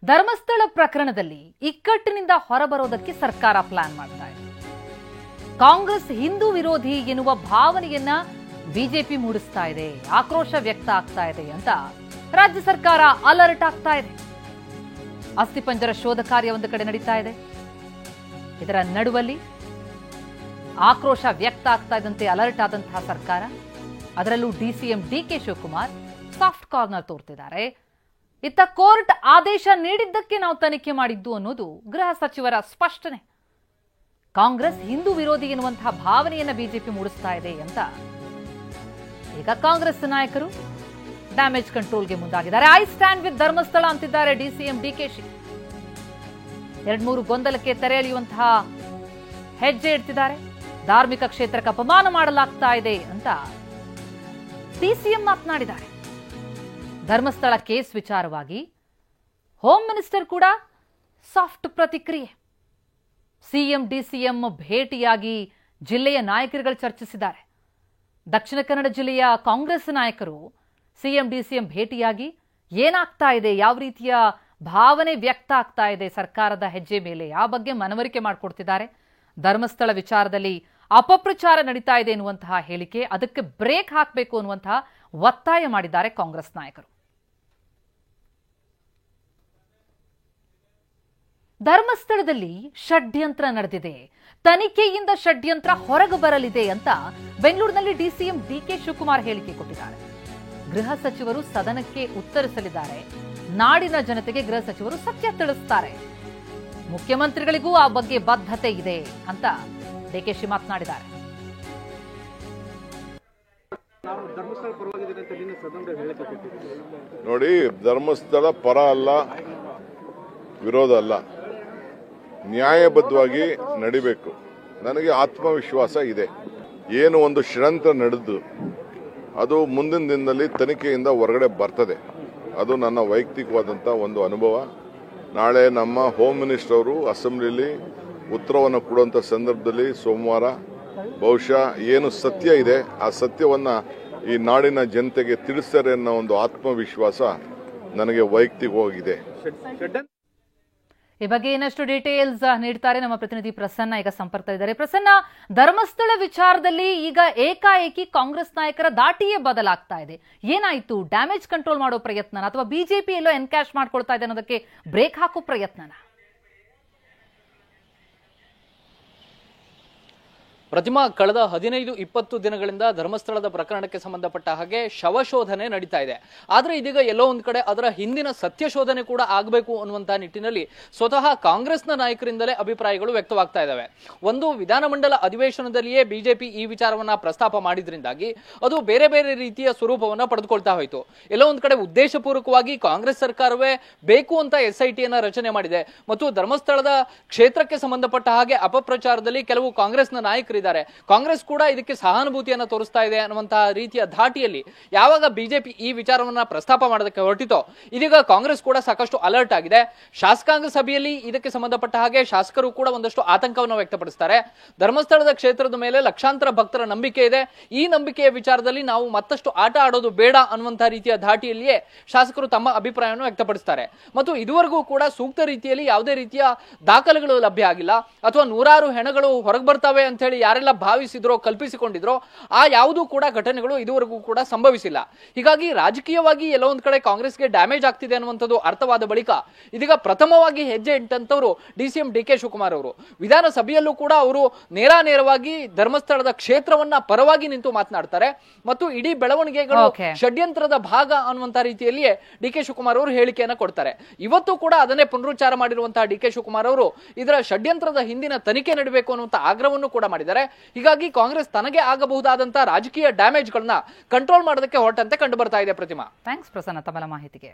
ಧರ್ಮಸ್ಥಳ ಪ್ರಕರಣದಲ್ಲಿ ಇಕ್ಕಟ್ಟಿನಿಂದ ಹೊರಬರೋದಕ್ಕೆ ಸರ್ಕಾರ ಪ್ಲಾನ್ ಮಾಡ್ತಾ ಇದೆ. ಕಾಂಗ್ರೆಸ್ ಹಿಂದೂ ವಿರೋಧಿ ಎನ್ನುವ ಭಾವನೆಯನ್ನ ಬಿಜೆಪಿ ಮೂಡಿಸ್ತಾ ಇದೆ, ಆಕ್ರೋಶ ವ್ಯಕ್ತ ಆಗ್ತಾ ಇದೆ ಅಂತ ರಾಜ್ಯ ಸರ್ಕಾರ ಅಲರ್ಟ್ ಆಗ್ತಾ ಇದೆ. ಅಸ್ಥಿಪಂಜರ ಶೋಧ ಕಾರ್ಯ ಒಂದು ಕಡೆ ನಡೀತಾ ಇದೆ. ಇದರ ನಡುವಲ್ಲಿ ಆಕ್ರೋಶ ವ್ಯಕ್ತ ಆಗ್ತಾ ಇದ್ದಂತೆ ಅಲರ್ಟ್ ಆದಂತಹ ಸರ್ಕಾರ, ಅದರಲ್ಲೂ DCM DK Shivakumar soft corner ತೋರ್ತಿದ್ದಾರೆ. ಇತ್ತ ಕೋರ್ಟ್ ಆದೇಶ ನೀಡಿದ್ದಕ್ಕೆ ನಾವು ತನಿಖೆ ಮಾಡಿದ್ದು ಅನ್ನೋದು ಗೃಹ ಸಚಿವರ ಸ್ಪಷ್ಟನೆ. ಕಾಂಗ್ರೆಸ್ ಹಿಂದೂ ವಿರೋಧಿ ಎನ್ನುವಂತಹ ಭಾವನೆಯನ್ನ ಬಿಜೆಪಿ ಮೂಡಿಸ್ತಾ ಇದೆ ಅಂತ ಈಗ ಕಾಂಗ್ರೆಸ್ ನಾಯಕರು ಡ್ಯಾಮೇಜ್ ಕಂಟ್ರೋಲ್ಗೆ ಮುಂದಾಗಿದ್ದಾರೆ. ಐ ಸ್ಟ್ಯಾಂಡ್ ವಿತ್ ಧರ್ಮಸ್ಥಳ ಅಂತಿದ್ದಾರೆ ಡಿಸಿಎಂ ಡಿಕೆಶಿ. 2-3 ಗೊಂದಲಕ್ಕೆ ತೆರೆ ಎಳೆಯುವಂತಹ ಹೆಜ್ಜೆ ಇಡ್ತಿದ್ದಾರೆ. ಧಾರ್ಮಿಕ ಕ್ಷೇತ್ರಕ್ಕೆ ಅಪಮಾನ ಮಾಡಲಾಗ್ತಾ ಇದೆ ಅಂತ ಡಿಸಿಎಂ ಮಾತನಾಡಿದ್ದಾರೆ. ಧರ್ಮಸ್ಥಳ ಕೇಸ್ ವಿಚಾರವಾಗಿ ಹೋಮ್ ಮಿನಿಸ್ಟರ್ ಕೂಡ ಸಾಫ್ಟ್ ಪ್ರತಿಕ್ರಿಯೆ. ಸಿಎಂ ಡಿಸಿಎಂ ಭೇಟಿಯಾಗಿ ಜಿಲ್ಲೆಯ ನಾಯಕರುಗಳು ಚರ್ಚಿಸಿದ್ದಾರೆ. ದಕ್ಷಿಣ ಕನ್ನಡ ಜಿಲ್ಲೆಯ ಕಾಂಗ್ರೆಸ್ ನಾಯಕರು ಸಿಎಂ ಡಿಸಿಎಂ ಭೇಟಿಯಾಗಿ ಏನಾಗ್ತಾ ಇದೆ, ಯಾವ ರೀತಿಯ ಭಾವನೆ ವ್ಯಕ್ತ ಆಗ್ತಾ ಇದೆ ಸರ್ಕಾರದ ಹೆಜ್ಜೆ ಮೇಲೆ, ಆ ಬಗ್ಗೆ ಮನವರಿಕೆ ಮಾಡಿಕೊಡ್ತಿದ್ದಾರೆ. ಧರ್ಮಸ್ಥಳ ವಿಚಾರದಲ್ಲಿ ಅಪಪ್ರಚಾರ ನಡೀತಾ ಇದೆ ಎನ್ನುವಂತಹ ಹೇಳಿಕೆ, ಅದಕ್ಕೆ ಬ್ರೇಕ್ ಹಾಕಬೇಕು ಅನ್ನುವಂತಹ ಒತ್ತಾಯ ಮಾಡಿದ್ದಾರೆ ಕಾಂಗ್ರೆಸ್ ನಾಯಕರು. ಧರ್ಮಸ್ಥಳದಲ್ಲಿ ಷಡ್ಯಂತ್ರ ನಡೆದಿದೆ, ತನಿಖೆಯಿಂದ ಷಡ್ಯಂತ್ರ ಹೊರಗೆ ಬರಲಿದೆ ಅಂತ ಬೆಂಗಳೂರಿನಲ್ಲಿ ಡಿಸಿಎಂ ಡಿಕೆ ಶಿವಕುಮಾರ್ ಹೇಳಿಕೆ ಕೊಟ್ಟಿದ್ದಾರೆ. ಗೃಹ ಸಚಿವರು ಸದನಕ್ಕೆ ಉತ್ತರಿಸಲಿದ್ದಾರೆ. ನಾಡಿನ ಜನತೆಗೆ ಗೃಹ ಸಚಿವರು ಸತ್ಯ ತಿಳಿಸುತ್ತಾರೆ. ಮುಖ್ಯಮಂತ್ರಿಗಳಿಗೂ ಆ ಬಗ್ಗೆ ಬದ್ಧತೆ ಇದೆ ಅಂತ ಡಿಕೆಶಿ ಮಾತನಾಡಿದ್ದಾರೆ. ನೋಡಿ, ಧರ್ಮಸ್ಥಳ ಪರ ಅಲ್ಲ, ವಿರೋಧ ಅಲ್ಲ, ನ್ಯಾಯಬದ್ಧವಾಗಿ ನಡಿಬೇಕು. ನನಗೆ ಆತ್ಮವಿಶ್ವಾಸ ಇದೆ. ಏನು ಒಂದು ಷಡ್ಯಂತ್ರ ನಡೆದು ಅದು ಮುಂದಿನ ದಿನದಲ್ಲಿ ತನಿಖೆಯಿಂದ ಹೊರಗಡೆ ಬರ್ತದೆ. ಅದು ನನ್ನ ವೈಯಕ್ತಿಕವಾದಂಥ ಒಂದು ಅನುಭವ. ನಾಳೆ ನಮ್ಮ ಹೋಮ್ ಮಿನಿಸ್ಟರ್ ಅವರು ಅಸೆಂಬ್ಲಿಯಲ್ಲಿ ಉತ್ತರವನ್ನು ಕೊಡುವಂಥ ಸಂದರ್ಭದಲ್ಲಿ ಸೋಮವಾರ ಬಹುಶಃ ಏನು ಸತ್ಯ ಇದೆ ಆ ಸತ್ಯವನ್ನು ಈ ನಾಡಿನ ಜನತೆಗೆ ತಿಳಿಸ್ತಾರೆ ಅನ್ನೋ ಒಂದು ಆತ್ಮವಿಶ್ವಾಸ ನನಗೆ ವೈಯಕ್ತಿಕವಾಗಿದೆ. ಈ ಬಗ್ಗೆ ಇನ್ನಷ್ಟು ಡೀಟೇಲ್ಸ್ ನೀಡ್ತಾರೆ ನಮ್ಮ ಪ್ರತಿನಿಧಿ ಪ್ರಸನ್ನ. ಈಗ ಸಂಪರ್ಕದಲ್ಲಿದ್ದಾರೆ. ಪ್ರಸನ್ನ, ಧರ್ಮಸ್ಥಳ ವಿಚಾರದಲ್ಲಿ ಈಗ ಏಕಾಏಕಿ ಕಾಂಗ್ರೆಸ್ ನಾಯಕರ ದಾಟಿಯೇ ಬದಲಾಗ್ತಾ ಇದೆ. ಏನಾಯ್ತು? ಡ್ಯಾಮೇಜ್ ಕಂಟ್ರೋಲ್ ಮಾಡೋ ಪ್ರಯತ್ನನ ಅಥವಾ ಬಿಜೆಪಿ ಎಲ್ಲೋ ಎನ್ಕ್ಯಾಶ್ ಮಾಡ್ಕೊಳ್ತಾ ಇದೆ ಅನ್ನೋದಕ್ಕೆ ಬ್ರೇಕ್ ಹಾಕೋ ಪ್ರಯತ್ನನ? ಪ್ರತಿಮಾ, ಕಳೆದ 15-20 ದಿನಗಳಿಂದ ಧರ್ಮಸ್ಥಳದ ಪ್ರಕರಣಕ್ಕೆ ಸಂಬಂಧಪಟ್ಟ ಹಾಗೆ ಶವಶೋಧನೆ ನಡೀತಾ ಇದೆ. ಆದ್ರೆ ಇದೀಗ ಎಲ್ಲೋ ಒಂದ್ ಕಡೆ ಅದರ ಹಿಂದಿನ ಸತ್ಯಶೋಧನೆ ಕೂಡ ಆಗಬೇಕು ಅನ್ನುವಂತಹ ನಿಟ್ಟಿನಲ್ಲಿ ಸ್ವತಃ ಕಾಂಗ್ರೆಸ್ನ ನಾಯಕರಿಂದಲೇ ಅಭಿಪ್ರಾಯಗಳು ವ್ಯಕ್ತವಾಗ್ತಾ ಇದ್ದಾವೆ. ಒಂದು, ವಿಧಾನಮಂಡಲ ಅಧಿವೇಶನದಲ್ಲಿಯೇ ಬಿಜೆಪಿ ಈ ವಿಚಾರವನ್ನ ಪ್ರಸ್ತಾಪ ಮಾಡಿದ್ರಿಂದಾಗಿ ಅದು ಬೇರೆ ಬೇರೆ ರೀತಿಯ ಸ್ವರೂಪವನ್ನ ಪಡೆದುಕೊಳ್ತಾ ಹೋಯಿತು. ಎಲ್ಲೋ ಒಂದ್ ಕಡೆ ಉದ್ದೇಶಪೂರ್ವಕವಾಗಿ ಕಾಂಗ್ರೆಸ್ ಸರ್ಕಾರವೇ ಬೇಕು ಅಂತ SITಯನ್ನ ರಚನೆ ಮಾಡಿದೆ ಮತ್ತು ಧರ್ಮಸ್ಥಳದ ಕ್ಷೇತ್ರಕ್ಕೆ ಸಂಬಂಧಪಟ್ಟ ಹಾಗೆ ಅಪಪ್ರಚಾರದಲ್ಲಿ ಕೆಲವು ಕಾಂಗ್ರೆಸ್ನ ನಾಯಕರು ಕಾಂಗ್ರೆಸ್ ಕೂಡ ಇದಕ್ಕೆ ಸಹಾನುಭೂತಿಯನ್ನು ತೋರಿಸ್ತಾ ಇದೆ ಅನ್ನುವಂತಹ ರೀತಿಯ ಧಾಟಿಯಲ್ಲಿ ಯಾವಾಗ ಬಿಜೆಪಿ ಈ ವಿಚಾರವನ್ನ ಪ್ರಸ್ತಾಪ ಮಾಡೋದಕ್ಕೆ ಹೊರಟಿತೋ ಇದೀಗ ಕಾಂಗ್ರೆಸ್ ಕೂಡ ಸಾಕಷ್ಟು ಅಲರ್ಟ್ ಆಗಿದೆ. ಶಾಸಕಾಂಗ ಸಭೆಯಲ್ಲಿ ಇದಕ್ಕೆ ಸಂಬಂಧಪಟ್ಟ ಹಾಗೆ ಶಾಸಕರು ಕೂಡ ಒಂದಷ್ಟು ಆತಂಕವನ್ನು ವ್ಯಕ್ತಪಡಿಸ್ತಾರೆ. ಧರ್ಮಸ್ಥಳದ ಕ್ಷೇತ್ರದ ಮೇಲೆ ಲಕ್ಷಾಂತರ ಭಕ್ತರ ನಂಬಿಕೆ ಇದೆ. ಈ ನಂಬಿಕೆಯ ವಿಚಾರದಲ್ಲಿ ನಾವು ಮತ್ತಷ್ಟು ಆಟ ಆಡೋದು ಬೇಡ ಅನ್ನುವಂತಹ ರೀತಿಯ ಧಾಟಿಯಲ್ಲಿಯೇ ಶಾಸಕರು ತಮ್ಮ ಅಭಿಪ್ರಾಯವನ್ನು ವ್ಯಕ್ತಪಡಿಸ್ತಾರೆ. ಮತ್ತು ಇದುವರೆಗೂ ಕೂಡ ಸೂಕ್ತ ರೀತಿಯಲ್ಲಿ ಯಾವುದೇ ರೀತಿಯ ದಾಖಲೆಗಳು ಲಭ್ಯ ಆಗಿಲ್ಲ ಅಥವಾ ನೂರಾರು ಹೆಣಗಳು ಹೊರಗೆ ಬರ್ತವೆ ಅಂತ ಹೇಳಿ ಯಾರೆಲ್ಲ ಭಾವಿಸಿದ್ರೋ ಕಲ್ಪಿಸಿಕೊಂಡಿದ್ರೋ ಆ ಯಾವುದೂ ಕೂಡ ಘಟನೆಗಳು ಇದುವರೆಗೂ ಕೂಡ ಸಂಭವಿಸಿಲ್ಲ. ಹೀಗಾಗಿ ರಾಜಕೀಯವಾಗಿ ಎಲ್ಲೋ ಒಂದ್ ಕಡೆ ಕಾಂಗ್ರೆಸ್ಗೆ ಡ್ಯಾಮೇಜ್ ಆಗ್ತಿದೆ ಅನ್ನುವಂಥದ್ದು ಅರ್ಥವಾದ ಬಳಿಕ ಇದೀಗ ಪ್ರಥಮವಾಗಿ ಹೆಜ್ಜೆ ಇಟ್ಟಂತವರು ಡಿಸಿಎಂ ಡಿಕೆ ಶಿವಕುಮಾರ್ ಅವರು. ವಿಧಾನಸಭೆಯಲ್ಲೂ ಕೂಡ ಅವರು ನೇರವಾಗಿ ಧರ್ಮಸ್ಥಳದ ಕ್ಷೇತ್ರವನ್ನ ಪರವಾಗಿ ನಿಂತು ಮಾತನಾಡ್ತಾರೆ ಮತ್ತು ಇಡೀ ಬೆಳವಣಿಗೆಗಳು ಷಡ್ಯಂತ್ರದ ಭಾಗ ಅನ್ನುವಂತ ರೀತಿಯಲ್ಲಿಯೇ ಡಿಕೆ ಶಿವಕುಮಾರ್ ಅವರು ಹೇಳಿಕೆಯನ್ನ ಕೊಡ್ತಾರೆ. ಇವತ್ತು ಕೂಡ ಅದನ್ನೇ ಪುನರುಚ್ಚಾರ ಮಾಡಿರುವಂತಹ ಡಿಕೆ ಶಿವಕುಮಾರ್ ಅವರು ಇದರ ಷಡ್ಯಂತ್ರದ ಹಿಂದಿನ ತನಿಖೆ ನಡೆಯಬೇಕು ಅನ್ನುವಂತ ಆಗ್ರಹವನ್ನು ಕೂಡ ಮಾಡಿದ್ದಾರೆ. ಹೀಗಾಗಿ ಕಾಂಗ್ರೆಸ್ ತನಗೆ ಆಗಬಹುದಾದಂತಹ ರಾಜಕೀಯ ಡ್ಯಾಮೇಜ್ ಗಳನ್ನ ಕಂಟ್ರೋಲ್ ಮಾಡೋದಕ್ಕೆ ಹೊರಟಂತೆ ಕಂಡು ಬರ್ತಾ ಇದೆ. ಪ್ರತಿಮಾ, ಥ್ಯಾಂಕ್ಸ್ ಪ್ರಸನ್ನ ತಮ್ಮ ಮಾಹಿತಿಗೆ.